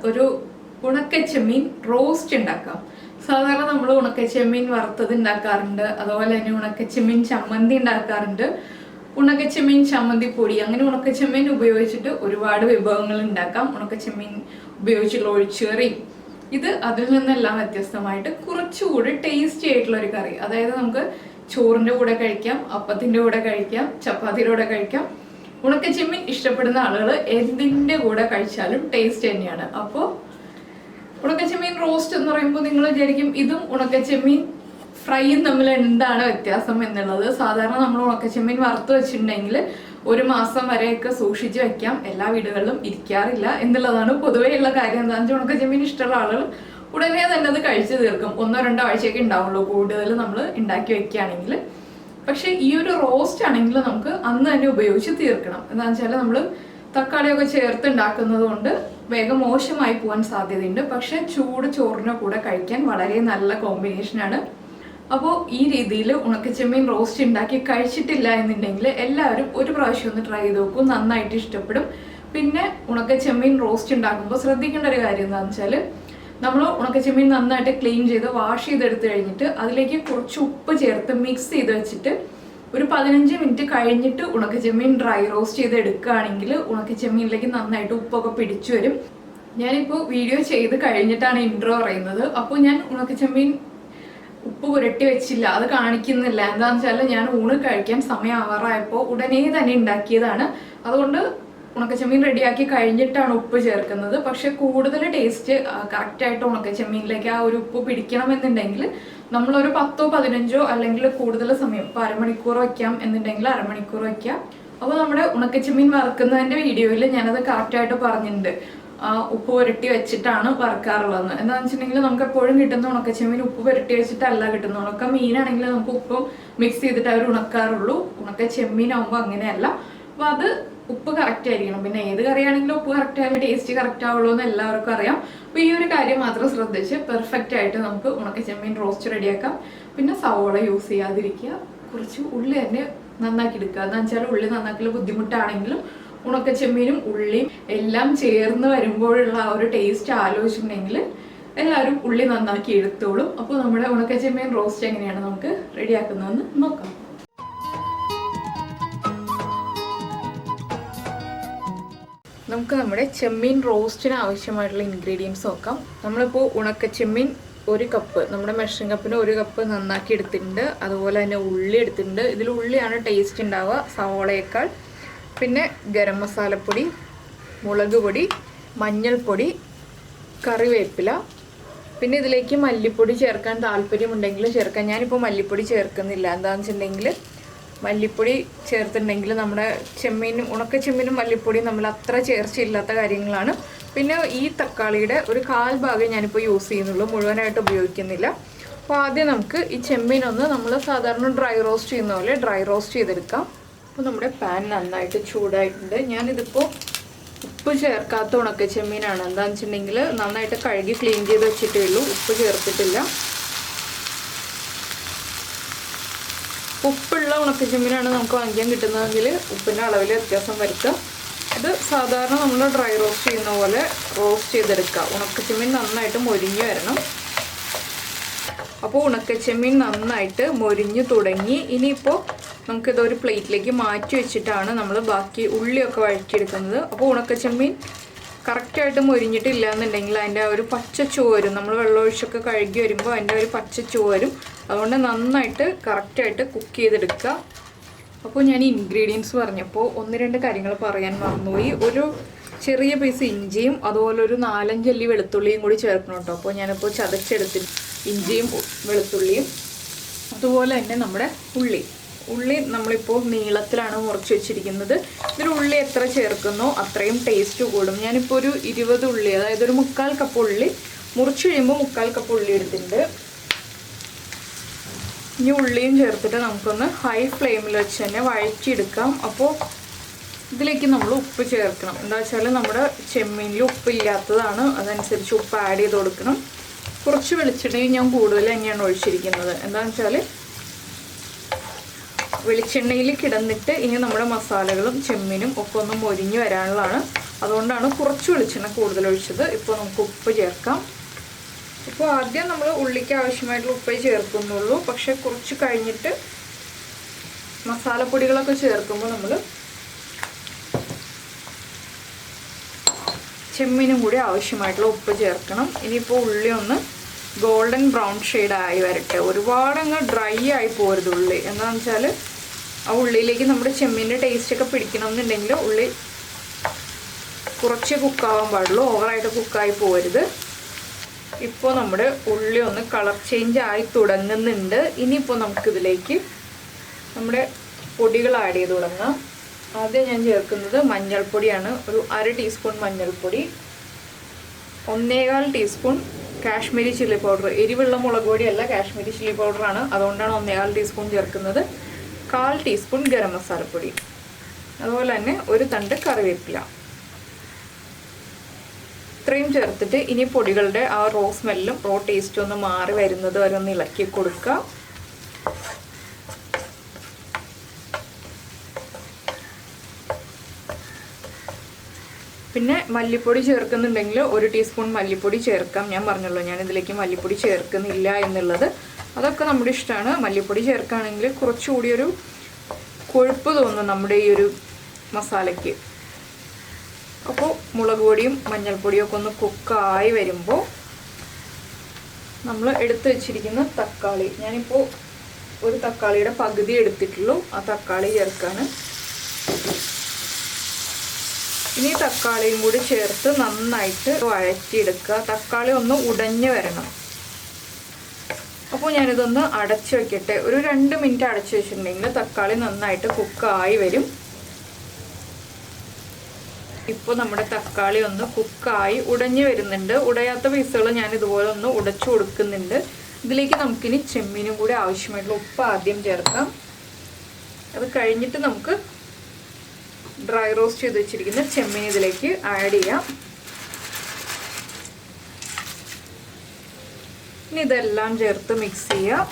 ഒരു ഉണക്കച്ചെമ്മീൻ റോസ്റ്റ് ഉണ്ടാക്കാം. സാധാരണ നമ്മൾ ഉണക്കച്ചെമ്മീൻ വറുത്തത് ഉണ്ടാക്കാറുണ്ട്, അതുപോലെ തന്നെ ഉണക്കച്ചെമ്മീൻ ചമ്മന്തി ഉണ്ടാക്കാറുണ്ട്, ഉണക്കച്ചെമ്മീൻ ചമ്മന്തി പൊടി, അങ്ങനെ ഉണക്കച്ചെമ്മീൻ ഉപയോഗിച്ചിട്ട് ഒരുപാട് വിഭവങ്ങൾ ഉണ്ടാക്കാം. ഉണക്കച്ചെമ്മീൻ ഉപയോഗിച്ചുള്ള ഒഴിച്ചുകറി. ഇത് അതിൽ നിന്നെല്ലാം വ്യത്യസ്തമായിട്ട് കുറച്ചുകൂടി ടേസ്റ്റി ആയിട്ടുള്ള ഒരു കറി. അതായത് നമുക്ക് ചോറിൻ്റെ കൂടെ കഴിക്കാം, അപ്പത്തിൻ്റെ കൂടെ കഴിക്കാം, ചപ്പാത്തിയുടെ കൂടെ കഴിക്കാം. ഉണക്കച്ചെമ്മീൻ ഇഷ്ടപ്പെടുന്ന ആളുകൾ എന്തിൻ്റെ കൂടെ കഴിച്ചാലും ടേസ്റ്റ് തന്നെയാണ്. അപ്പോൾ ഉണക്കച്ചെമ്മീൻ റോസ്റ്റ് എന്ന് പറയുമ്പോൾ നിങ്ങൾ വിചാരിക്കും ഇതും ഉണക്കച്ചെമ്മീൻ ഫ്രൈയും തമ്മിൽ എന്താണ് വ്യത്യാസം എന്നുള്ളത്. സാധാരണ നമ്മൾ ഉണക്കച്ചെമ്മീൻ വറുത്ത് വെച്ചിട്ടുണ്ടെങ്കിൽ ഒരു മാസം വരെയൊക്കെ സൂക്ഷിച്ച് വെക്കാം, എല്ലാ വീടുകളിലും ഇരിക്കാറില്ല എന്നുള്ളതാണ് പൊതുവെയുള്ള കാര്യം. എന്താണെന്ന് വെച്ചാൽ ഉണക്കച്ചെമ്മീൻ ഇഷ്ടമുള്ള ആളുകൾ ഉടനെ തന്നെ അത് കഴിച്ചു തീർക്കും. 1-2 ആഴ്ചയൊക്കെ ഉണ്ടാവുള്ളൂ കൂടുതൽ നമ്മൾ ഉണ്ടാക്കി വെക്കുകയാണെങ്കിൽ. പക്ഷെ ഈ ഒരു റോസ്റ്റ് ആണെങ്കിൽ നമുക്ക് അന്ന് തന്നെ ഉപയോഗിച്ച് തീർക്കണം. എന്താണെന്ന് വെച്ചാൽ നമ്മൾ തക്കാളിയൊക്കെ ചേർത്ത് ഉണ്ടാക്കുന്നത് കൊണ്ട് വേഗം മോശമായി പോകാൻ സാധ്യതയുണ്ട്. പക്ഷെ ചൂട് ചോറിൻ്റെ കൂടെ കഴിക്കാൻ വളരെ നല്ല കോമ്പിനേഷനാണ്. അപ്പോൾ ഈ രീതിയിൽ ഉണക്കച്ചെമ്മീൻ റോസ്റ്റ് ഉണ്ടാക്കി കഴിച്ചിട്ടില്ല എന്നുണ്ടെങ്കിൽ എല്ലാവരും ഒരു പ്രാവശ്യം ഒന്ന് ട്രൈ ചെയ്ത് നോക്കൂ, നന്നായിട്ട് ഇഷ്ടപ്പെടും. പിന്നെ ഉണക്കച്ചെമ്മീൻ റോസ്റ്റ് ഉണ്ടാക്കുമ്പോൾ ശ്രദ്ധിക്കേണ്ട ഒരു കാര്യം എന്താണെന്ന് വെച്ചാൽ നമ്മൾ ഉണക്കച്ചെമ്മീൻ നന്നായിട്ട് ക്ലീൻ ചെയ്ത് വാഷ് ചെയ്തെടുത്ത് കഴിഞ്ഞിട്ട് അതിലേക്ക് കുറച്ച് ഉപ്പ് ചേർത്ത് മിക്സ് ചെയ്ത് വെച്ചിട്ട് ഒരു 15 മിനിറ്റ് കഴിഞ്ഞിട്ട് ഉണക്കച്ചെമ്മീൻ ഡ്രൈ റോസ്റ്റ് ചെയ്ത് എടുക്കുകയാണെങ്കിൽ ഉണക്കച്ചെമ്മീനിലേക്ക് നന്നായിട്ട് ഉപ്പൊക്കെ പിടിച്ചു വരും. ഞാനിപ്പോൾ വീഡിയോ ചെയ്ത് കഴിഞ്ഞിട്ടാണ് ഇൻട്രോ പറയുന്നത്. അപ്പോൾ ഞാൻ ഉണക്കച്ചെമ്മീൻ ഉപ്പ് പുരട്ടി വെച്ചില്ല, അത് കാണിക്കുന്നില്ല. എന്താണെന്ന് വെച്ചാൽ ഞാൻ ഊണ് കഴിക്കാൻ സമയം ആവാറായപ്പോൾ ഉടനെ തന്നെ ഉണ്ടാക്കിയതാണ്. അതുകൊണ്ട് ഉണക്കച്ചെമ്മീൻ റെഡിയാക്കി കഴിഞ്ഞിട്ടാണ് ഉപ്പ് ചേർക്കുന്നത്. പക്ഷെ കൂടുതൽ ടേസ്റ്റ് കറക്റ്റായിട്ട് ഉണക്കച്ചെമ്മീനിലേക്ക് ആ ഒരു ഉപ്പ് പിടിക്കണമെന്നുണ്ടെങ്കിൽ നമ്മളൊരു 10-15 അല്ലെങ്കിൽ കൂടുതൽ സമയം, ഇപ്പോൾ അരമണിക്കൂർ വയ്ക്കാം എന്നുണ്ടെങ്കിൽ അരമണിക്കൂർ വയ്ക്കാം. അപ്പോൾ നമ്മുടെ ഉണക്കച്ചെമ്മീൻ വറുക്കുന്നതിൻ്റെ വീഡിയോയിൽ ഞാനത് കറക്റ്റായിട്ട് പറഞ്ഞിട്ടുണ്ട്. ഉപ്പ് പുരട്ടി വെച്ചിട്ടാണ് വറുക്കാറുള്ളതെന്ന്. എന്താണെന്ന് വെച്ചിട്ടുണ്ടെങ്കിൽ നമുക്ക് എപ്പോഴും കിട്ടുന്ന ഉണക്കച്ചെമ്മീൻ ഉപ്പ് പുരട്ടി വെച്ചിട്ടല്ല കിട്ടുന്നത്. ഉണക്ക മീനാണെങ്കിൽ നമുക്ക് ഉപ്പ് മിക്സ് ചെയ്തിട്ട് അവർ ഉണക്കാറുള്ളൂ. ഉണക്കച്ചെമ്മീനാകുമ്പോൾ അങ്ങനെയല്ല. അപ്പോൾ അത് ഉപ്പ് കറക്റ്റ് ആയിരിക്കണം. പിന്നെ ഏത് കറിയാണെങ്കിലും ഉപ്പ് കറക്റ്റ് ആയാലും ടേസ്റ്റ് കറക്റ്റ് ആവുള്ളൂ എന്ന് എല്ലാവർക്കും അറിയാം. അപ്പോൾ ഈ ഒരു കാര്യം മാത്രം ശ്രദ്ധിച്ച് പെർഫെക്റ്റ് ആയിട്ട് നമുക്ക് ഉണക്കച്ചെമ്മീൻ റോസ്റ്റ് റെഡിയാക്കാം. പിന്നെ സവോള യൂസ് ചെയ്യാതിരിക്കുക, കുറച്ച് ഉള്ളി തന്നെ നന്നാക്കി എടുക്കുക. എന്താണെന്ന് വെച്ചാൽ ഉള്ളി നന്നാക്കൽ ബുദ്ധിമുട്ടാണെങ്കിലും ഉണക്കച്ചെമ്മീനും ഉള്ളിയും എല്ലാം ചേർന്ന് വരുമ്പോഴുള്ള ആ ഒരു ടേസ്റ്റ് ആലോചിച്ചിട്ടുണ്ടെങ്കിൽ എല്ലാവരും ഉള്ളി നന്നാക്കി എടുത്തോളും. അപ്പോൾ നമ്മുടെ ഉണക്കച്ചെമ്മീൻ റോസ്റ്റ് എങ്ങനെയാണ് നമുക്ക് റെഡിയാക്കുന്നതെന്ന് നോക്കാം. നമുക്ക് നമ്മുടെ ചെമ്മീൻ റോസ്റ്റിന് ആവശ്യമായിട്ടുള്ള ഇൻഗ്രീഡിയൻസ് നോക്കാം. നമ്മളിപ്പോൾ ഉണക്കച്ചെമ്മീൻ 1 കപ്പ്, നമ്മുടെ മെഷറിംഗ് കപ്പിന് 1 കപ്പ് നന്നാക്കി എടുത്തിട്ടുണ്ട്. അതുപോലെ തന്നെ ഉള്ളി എടുത്തിട്ടുണ്ട്. ഇതിൽ ഉള്ളിയാണ് ടേസ്റ്റ് ഉണ്ടാവുക സവോളയേക്കാൾ. പിന്നെ ഗരം മസാലപ്പൊടി, മുളക് പൊടി, മഞ്ഞൾപ്പൊടി, കറിവേപ്പില. പിന്നെ ഇതിലേക്ക് മല്ലിപ്പൊടി ചേർക്കാൻ താല്പര്യമുണ്ടെങ്കിൽ ചേർക്കാം. ഞാനിപ്പോൾ മല്ലിപ്പൊടി ചേർക്കുന്നില്ല. എന്താണെന്ന് വെച്ചിട്ടുണ്ടെങ്കിൽ മല്ലിപ്പൊടി ചേർത്തിട്ടുണ്ടെങ്കിൽ നമ്മുടെ ചെമ്മീനും ഉണക്കച്ചെമ്മീനും മല്ലിപ്പൊടിയും നമ്മൾ അത്ര ചേർച്ചയില്ലാത്ത കാര്യങ്ങളാണ്. പിന്നെ ഈ തക്കാളിയുടെ ഒരു 1/4 ഭാഗം ഞാനിപ്പോൾ യൂസ് ചെയ്യുന്നുള്ളൂ, മുഴുവനായിട്ട് ഉപയോഗിക്കുന്നില്ല. അപ്പോൾ ആദ്യം നമുക്ക് ഈ ചെമ്മീനൊന്ന് നമ്മൾ സാധാരണ ഡ്രൈ റോസ്റ്റ് ചെയ്യുന്ന പോലെ ഡ്രൈ റോസ്റ്റ് ചെയ്തെടുക്കാം. അപ്പോൾ നമ്മുടെ പാൻ നന്നായിട്ട് ചൂടായിട്ടുണ്ട്. ഞാനിതിപ്പോൾ ഉപ്പ് ചേർക്കാത്ത ഉണക്കച്ചെമ്മീനാണ്. എന്താണെന്ന് വെച്ചിട്ടുണ്ടെങ്കിൽ നന്നായിട്ട് കഴുകി ക്ലീൻ ചെയ്ത് വെച്ചിട്ടേ ഉള്ളൂ, ഉപ്പ് ചേർത്തിട്ടില്ല. ഉപ്പുള്ള ഉണക്കച്ചെമ്മീനാണ് നമുക്ക് വാങ്ങിക്കാൻ കിട്ടുന്നതെങ്കിൽ ഉപ്പിൻ്റെ അളവിൽ വ്യത്യാസം വരുത്തുക. ഇത് സാധാരണ നമ്മൾ ഡ്രൈ റോസ്റ്റ് ചെയ്യുന്ന പോലെ റോസ്റ്റ് ചെയ്തെടുക്കുക. ഉണക്കച്ചെമ്മീൻ നന്നായിട്ട് മൊരിഞ്ഞ് വരണം. അപ്പോൾ ഉണക്കച്ചെമ്മീൻ നന്നായിട്ട് മൊരിഞ്ഞ് തുടങ്ങി. ഇനിയിപ്പോൾ നമുക്കിതൊരു പ്ലേറ്റിലേക്ക് മാറ്റി വെച്ചിട്ടാണ് നമ്മൾ ബാക്കി ഉള്ളിയൊക്കെ വഴറ്റിയെടുക്കുന്നത്. അപ്പോൾ ഉണക്കച്ചെമ്മീൻ കറക്റ്റായിട്ട് മൊരിഞ്ഞിട്ടില്ല എന്നുണ്ടെങ്കിൽ അതിൻ്റെ ഒരു പച്ച ചുവ വരും. നമ്മൾ വെള്ളമൊഴിച്ചൊക്കെ കഴുകി വരുമ്പോൾ അതിൻ്റെ ഒരു പച്ച ചുവ വരും. അതുകൊണ്ട് നന്നായിട്ട് കറക്റ്റായിട്ട് കുക്ക് ചെയ്തെടുക്കുക. അപ്പോൾ ഞാൻ ഇൻഗ്രീഡിയൻസ് പറഞ്ഞപ്പോൾ 1-2 കാര്യങ്ങൾ പറയാൻ മറന്നുപോയി. ഒരു ചെറിയ പീസ് ഇഞ്ചിയും അതുപോലെ ഒരു 4-5 അല്ലി വെളുത്തുള്ളിയും കൂടി ചേർക്കണം കേട്ടോ. അപ്പോൾ ഞാനിപ്പോൾ ചതച്ചെടുത്തിട്ട് ഇഞ്ചിയും വെളുത്തുള്ളിയും അതുപോലെ തന്നെ നമ്മുടെ ഉള്ളി നമ്മളിപ്പോൾ നീളത്തിലാണ് മുറിച്ച് വെച്ചിരിക്കുന്നത്. ഇതിൽ ഉള്ളി എത്ര ചേർക്കുന്നോ അത്രയും ടേസ്റ്റ് കൂടും. ഞാനിപ്പോൾ ഒരു 20 ഉള്ളി, അതായത് ഒരു 3/4 കപ്പ് ഉള്ളി മുറിച്ച് കഴിയുമ്പോൾ 3/4 കപ്പ് ഉള്ളി എടുത്തിട്ടുണ്ട്. ഇനി ഉള്ളിയും ചേർത്തിട്ട് നമുക്കൊന്ന് ഹൈ ഫ്ലെയിമിൽ വെച്ച് തന്നെ വഴറ്റിയെടുക്കാം. അപ്പോൾ ഇതിലേക്ക് നമ്മൾ ഉപ്പ് ചേർക്കണം. എന്താ വെച്ചാൽ നമ്മുടെ ചെമ്മീനിൽ ഉപ്പില്ലാത്തതാണ്, അതനുസരിച്ച് ഉപ്പ് ആഡ് ചെയ്ത് കൊടുക്കണം. കുറച്ച് വെളിച്ചെണ്ണയും ഞാൻ കൂടുതൽ തന്നെയാണ് ഒഴിച്ചിരിക്കുന്നത്. എന്താണെന്ന് വെച്ചാൽ വെളിച്ചെണ്ണയിൽ കിടന്നിട്ട് ഇനി നമ്മുടെ മസാലകളും ചെമ്മീനും ഒക്കെ ഒന്ന് മൊരിഞ്ഞ് വരാനുള്ളതാണ്. അതുകൊണ്ടാണ് കുറച്ച് വെളിച്ചെണ്ണ കൂടുതൽ ഒഴിച്ചത്. ഇപ്പോൾ നമുക്ക് ഉപ്പ് ചേർക്കാം. ഇപ്പോൾ ആദ്യം നമ്മൾ ഉള്ളിക്ക് ആവശ്യമായിട്ടുള്ള ഉപ്പേ ചേർക്കുന്നുള്ളൂ. പക്ഷെ കുറച്ച് കഴിഞ്ഞിട്ട് മസാലപ്പൊടികളൊക്കെ ചേർക്കുമ്പോൾ നമ്മൾ ചെമ്മീനും കൂടി ആവശ്യമായിട്ടുള്ള ഉപ്പ് ചേർക്കണം. ഇനിയിപ്പോൾ ഉള്ളി ഒന്ന് ഗോൾഡൻ ബ്രൗൺ ഷെയ്ഡായി വരട്ടെ. ഒരുപാടങ്ങ് ഡ്രൈ ആയി പോരുത് ഉള്ളി. എന്താണെന്ന് വെച്ചാൽ ആ ഉള്ളിയിലേക്ക് നമ്മുടെ ചെമ്മീൻ്റെ ടേസ്റ്റൊക്കെ പിടിക്കണം എന്നുണ്ടെങ്കിൽ ഉള്ളി കുറച്ച് കുക്കാവാൻ പാടുള്ളൂ, ഓവറായിട്ട് കുക്കായി പോരുത്. ഇപ്പോൾ നമ്മുടെ ഉള്ളി ഒന്ന് കളർ ചേഞ്ച് ആയി തുടങ്ങുന്നുണ്ട്. ഇനിയിപ്പോൾ നമുക്കിതിലേക്ക് നമ്മുടെ പൊടികൾ ആഡ് ചെയ്ത് തുടങ്ങാം. ആദ്യം ഞാൻ ചേർക്കുന്നത് മഞ്ഞൾപ്പൊടിയാണ്. ഒരു 1/2 ടീസ്പൂൺ മഞ്ഞൾപ്പൊടി, 1.25 ടീസ്പൂൺ കാശ്മീരി ചില്ലി പൗഡർ. എരിവുള്ള മുളക് പൊടിയല്ല, കാശ്മീരി ചില്ലി പൗഡറാണ്, അതുകൊണ്ടാണ് 1.25 ടീസ്പൂൺ ചേർക്കുന്നത്. 1/4 ടീസ്പൂൺ ഗരം മസാലപ്പൊടി, അതുപോലെ തന്നെ ഒരു തണ്ട് കറിവേപ്പില. ഇത്രയും ചേർത്തിട്ട് ഇനി പൊടികളുടെ ആ റോ സ്മെല്ലും റോ ടേസ്റ്റും ഒന്ന് മാറി വരുന്നത് വരെ ഒന്ന് ഇളക്കി കൊടുക്കുക. പിന്നെ മല്ലിപ്പൊടി ചേർക്കുന്നുണ്ടെങ്കിൽ 1 ടീസ്പൂൺ മല്ലിപ്പൊടി ചേർക്കാം. ഞാൻ പറഞ്ഞല്ലോ ഞാൻ ഇതിലേക്ക് മല്ലിപ്പൊടി ചേർക്കുന്നില്ല എന്നുള്ളത്. അതൊക്കെ നമ്മുടെ ഇഷ്ടമാണ്. മല്ലിപ്പൊടി ചേർക്കുകയാണെങ്കിൽ കുറച്ചുകൂടി ഒരു കൊഴുപ്പ് തോന്നും നമ്മുടെ ഈ ഒരു മസാലയ്ക്ക്. അപ്പോൾ മുളക് പൊടിയും മഞ്ഞൾപ്പൊടിയും ഒക്കെ ഒന്ന് കുക്കായി വരുമ്പോൾ നമ്മൾ എടുത്ത് വെച്ചിരിക്കുന്ന തക്കാളി, ഞാനിപ്പോൾ ഒരു തക്കാളിയുടെ പകുതി എടുത്തിട്ടുള്ളൂ, ആ തക്കാളി ചേർക്കാണ്. ഇനി തക്കാളിയും കൂടി ചേർത്ത് നന്നായിട്ട് വഴറ്റിയെടുക്കുക. തക്കാളി ഒന്ന് ഉടഞ്ഞു വരണം. അപ്പോൾ ഞാനിതൊന്ന് അടച്ചു വെക്കട്ടെ. ഒരു 2 മിനിറ്റ് അടച്ചു വെച്ചിട്ടുണ്ടെങ്കിൽ തക്കാളി നന്നായിട്ട് കുക്കായി വരും. ഇപ്പോൾ നമ്മുടെ തക്കാളി ഒന്ന് കുക്കായി ഉടഞ്ഞു വരുന്നുണ്ട്. ഉടയാത്ത പീസുകൾ ഞാൻ ഇതുപോലെ ഒന്ന് ഉടച്ചു കൊടുക്കുന്നുണ്ട്. ഇതിലേക്ക് നമുക്കിനി ചെമ്മീനും കൂടി ആവശ്യമായിട്ടുള്ള ഉപ്പ് ആദ്യം ചേർക്കാം. അത് കഴിഞ്ഞിട്ട് നമുക്ക് ഡ്രൈ റോസ്റ്റ് ചെയ്ത് വെച്ചിരിക്കുന്ന ചെമ്മീൻ ഇതിലേക്ക് ആഡ് ചെയ്യാം. ഇനി ഇതെല്ലാം ചേർത്ത് മിക്സ് ചെയ്യുക.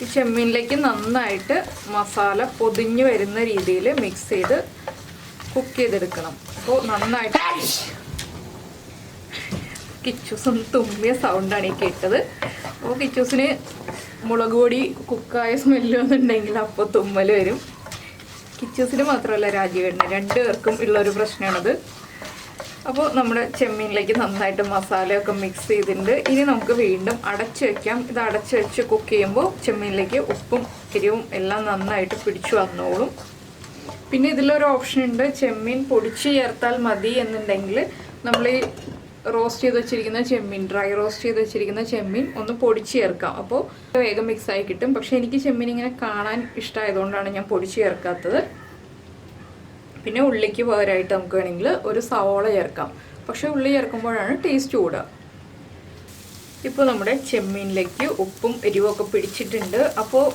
ഈ ചെമ്മീനിലേക്ക് നന്നായിട്ട് മസാല പൊതിഞ്ഞു വരുന്ന രീതിയിൽ മിക്സ് ചെയ്ത് കുക്ക് ചെയ്തെടുക്കണം. അപ്പോൾ നന്നായിട്ട് കിച്ചൂസ് ഒന്ന് തുമ്മിയ സൗണ്ടാണ് ഈ കേട്ടത്. അപ്പോൾ കിച്ചൂസിന് മുളക് പൊടി കുക്കായ സ്മെല്ല് വന്നിട്ടുണ്ടെങ്കിൽ അപ്പോൾ തുമ്മൽ വരും. കിച്ചൂസിന് മാത്രമല്ല രാജീവേട്ടന്, 2 പേർക്കും ഉള്ളൊരു പ്രശ്നമാണത്. അപ്പോൾ നമ്മുടെ ചെമ്മീനിലേക്ക് നന്നായിട്ട് മസാലയൊക്കെ മിക്സ് ചെയ്തിട്ടുണ്ട്. ഇനി നമുക്ക് വീണ്ടും അടച്ചു വയ്ക്കാം. ഇത് അടച്ചു വെച്ച് കുക്ക് ചെയ്യുമ്പോൾ ചെമ്മീനിലേക്ക് ഉപ്പും എരിവും എല്ലാം നന്നായിട്ട് പിടിച്ചു വന്നോളും. പിന്നെ ഇതിലൊരു ഓപ്ഷൻ ഉണ്ട്, ചെമ്മീൻ പൊടിച്ച് ചേർത്താൽ മതി എന്നുണ്ടെങ്കിൽ നമ്മൾ ഈ റോസ്റ്റ് ചെയ്ത് വെച്ചിരിക്കുന്ന ചെമ്മീൻ, ഡ്രൈ റോസ്റ്റ് ചെയ്ത് വെച്ചിരിക്കുന്ന ചെമ്മീൻ ഒന്ന് പൊടിച്ച് ചേർക്കാം. അപ്പോൾ വേഗം മിക്സായി കിട്ടും. പക്ഷേ എനിക്ക് ചെമ്മീൻ ഇങ്ങനെ കാണാൻ ഇഷ്ടമായതുകൊണ്ടാണ് ഞാൻ പൊടിച്ച് ചേർക്കാത്തത്. പിന്നെ ഉള്ളിക്ക് പകരമായിട്ട് നമുക്ക് വേണമെങ്കിൽ ഒരു സവോള ചേർക്കാം. പക്ഷേ ഉള്ളി ചേർക്കുമ്പോഴാണ് ടേസ്റ്റ് കൂടുക. ഇപ്പോൾ നമ്മുടെ ചെമ്മീനിലേക്ക് ഉപ്പും എരിവും പിടിച്ചിട്ടുണ്ട്. അപ്പോൾ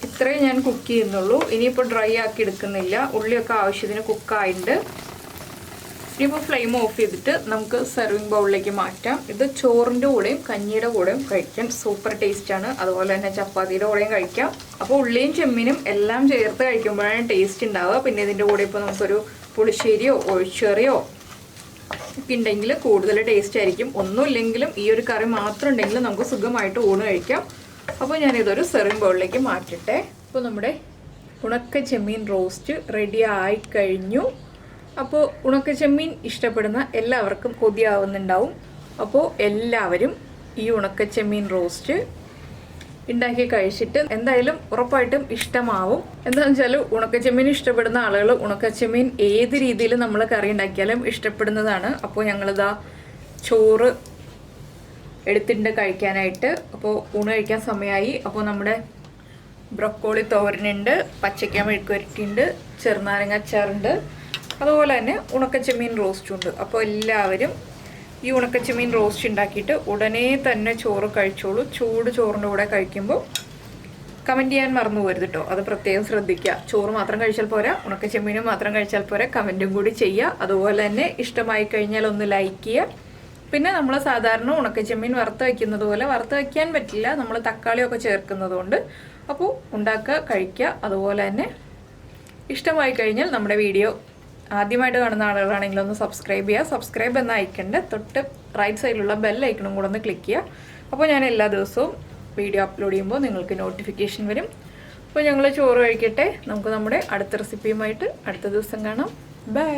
ഇത്രയും ഞാൻ കുക്ക് ചെയ്യുന്നുള്ളൂ. ഇനിയിപ്പോൾ ഡ്രൈ ആക്കി എടുക്കുന്നില്ല. ഉള്ളിയൊക്കെ ആവശ്യത്തിന് കുക്കായിട്ടുണ്ട്. ഇനിയിപ്പോൾ ഫ്ലെയിം ഓഫ് ചെയ്തിട്ട് നമുക്ക് സെർവിങ് ബൗളിലേക്ക് മാറ്റാം. ഇത് ചോറിൻ്റെ കൂടെയും കഞ്ഞിയുടെ കൂടെയും കഴിക്കാൻ സൂപ്പർ ടേസ്റ്റാണ്. അതുപോലെ തന്നെ ചപ്പാത്തിയുടെ കൂടെയും കഴിക്കാം. അപ്പോൾ ഉള്ളിയും ചെമ്മീനും എല്ലാം ചേർത്ത് കഴിക്കുമ്പോഴാണ് ടേസ്റ്റ് ഉണ്ടാവുക. പിന്നെ ഇതിൻ്റെ കൂടെ ഇപ്പോൾ നമുക്കൊരു പുളിശ്ശേരിയോ ഒഴിച്ചറിയോ ഒക്കെ ഉണ്ടെങ്കിൽ കൂടുതൽ ടേസ്റ്റ് ആയിരിക്കും. ഒന്നുമില്ലെങ്കിലും ഈ ഒരു കറി മാത്രം ഉണ്ടെങ്കിൽ നമുക്ക് സുഖമായിട്ട് ഊണ് കഴിക്കാം. അപ്പോൾ ഞാനിതൊരു സെർവിങ് ബൗളിലേക്ക് മാറ്റട്ടെ. അപ്പോൾ നമ്മുടെ ഉണക്ക ചെമ്മീൻ റോസ്റ്റ് റെഡി ആയി കഴിഞ്ഞു. അപ്പോൾ ഉണക്ക ചെമ്മീൻ ഇഷ്ടപ്പെടുന്ന എല്ലാവർക്കും കൊതിയാവുന്നുണ്ടാവും. അപ്പോൾ എല്ലാവരും ഈ ഉണക്ക ചെമ്മീൻ റോസ്റ്റ് ഉണ്ടാക്കി കഴിച്ചിട്ട് എന്തായാലും ഉറപ്പായിട്ടും ഇഷ്ടമാവും. എന്താണെന്ന് വെച്ചാൽ ഉണക്കച്ചെമ്മീൻ ഇഷ്ടപ്പെടുന്ന ആളുകൾ ഉണക്കച്ചെമ്മീൻ ഏത് രീതിയിൽ നമ്മൾ കറി ഉണ്ടാക്കിയാലും ഇഷ്ടപ്പെടുന്നതാണ്. അപ്പോൾ ഞങ്ങളിതാ ചോറ് എടുത്തിട്ടുണ്ട് കഴിക്കാനായിട്ട്. അപ്പോൾ ഊണ് കഴിക്കാൻ സമയമായി. അപ്പോൾ നമ്മുടെ ബ്രൊക്കോളി തോരനുണ്ട്, പച്ചക്ക മെഴുക്ക് വരട്ടിയുണ്ട്, ചെറുനാരങ്ങ അച്ചാറുണ്ട്, അതുപോലെ തന്നെ ഉണക്കച്ചെമ്മീൻ റോസ്റ്റും ഉണ്ട്. അപ്പോൾ എല്ലാവരും ഈ ഉണക്കച്ചെമ്മീൻ റോസ്റ്റ് ഉണ്ടാക്കിയിട്ട് ഉടനെ തന്നെ ചോറ് കഴിച്ചോളൂ. ചൂട് ചോറിൻ്റെ കൂടെ കഴിക്കുമ്പോൾ കമൻറ്റ് ചെയ്യാൻ മറന്നു പോരുത് കേട്ടോ. അത് പ്രത്യേകം ശ്രദ്ധിക്കുക. ചോറ് മാത്രം കഴിച്ചാൽ പോരാ, ഉണക്കച്ചെമ്മീനും മാത്രം കഴിച്ചാൽ പോരാ, കമൻറ്റും കൂടി ചെയ്യുക. അതുപോലെ തന്നെ ഇഷ്ടമായി കഴിഞ്ഞാൽ ഒന്ന് ലൈക്ക് ചെയ്യുക. പിന്നെ നമ്മൾ സാധാരണ ഉണക്കച്ചെമ്മീൻ വറുത്ത് വയ്ക്കുന്നത് പോലെ വറുത്ത് വയ്ക്കാൻ പറ്റില്ല, നമ്മൾ തക്കാളിയൊക്കെ ചേർക്കുന്നത് കൊണ്ട്. അപ്പോൾ ഉണ്ടാക്കുക, കഴിക്കുക. അതുപോലെ തന്നെ ഇഷ്ടമായി കഴിഞ്ഞാൽ നമ്മുടെ വീഡിയോ ആദ്യമായിട്ട് കാണുന്ന ആളുകളാണെങ്കിൽ ഒന്ന് സബ്സ്ക്രൈബ് ചെയ്യുക. സബ്സ്ക്രൈബ് എന്ന ഐക്കണിൻ്റെ തൊട്ട് റൈറ്റ് സൈഡിലുള്ള ബെൽ ഐക്കണും കൂടെ ഒന്ന് ക്ലിക്ക് ചെയ്യുക. അപ്പോൾ ഞാൻ എല്ലാ ദിവസവും വീഡിയോ അപ്ലോഡ് ചെയ്യുമ്പോൾ നിങ്ങൾക്ക് നോട്ടിഫിക്കേഷൻ വരും. അപ്പോൾ ഞങ്ങൾ ചോറ് കഴിക്കട്ടെ. നമുക്ക് നമ്മുടെ അടുത്ത റെസിപ്പിയുമായിട്ട് അടുത്ത ദിവസം കാണാം. ബൈ.